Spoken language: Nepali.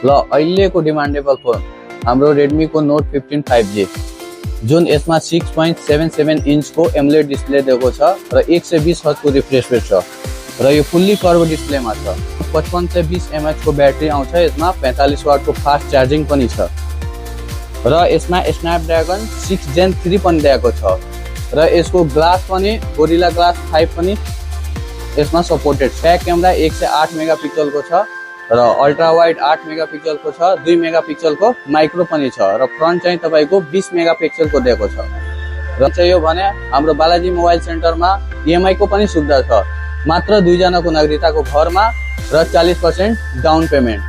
ल अहिलेको डिमान्डेबल फोन हाम्रो रेडमी को नोट 15 5G जुन यसमा 6.77 इन्चको एमोलेड डिस्प्ले दिएको छ र 120 हर्ट्ज को रिफ्रेश रेट छ र यो फुल्ली कर्भ डिस्प्लेमा छ। 5520 mAh को ब्याट्री आउँछ, यसमा 45 वाट को फास्ट चार्जिङ पनि छ र यसमा स्न्यापड्रागन 6 Gen 3 पनि दिएको छ र यसको ग्लास पनि गोरिल्ला ग्लास 5 पनि यसमा सपोर्टेड। ब्याक क्यामेरा 108 मेगापिक्सल को छ र अल्ट्रा वाइड 8 मेगापिक्सल को छ, 2 मेगापिक्सल को माइक्रो पनि छ र फ्रन्ट चाहिँ तपाईको 20 मेगापिक्सल को दिएको छ। र चाहिँ यो भने हाम्रो बालाजी मोबाइल सेन्टरमा ईएमआई को पनि सुविधा छ, मात्र 2 जनाको नागरिकताको भरमा र 40% डाउन पेमेन्ट।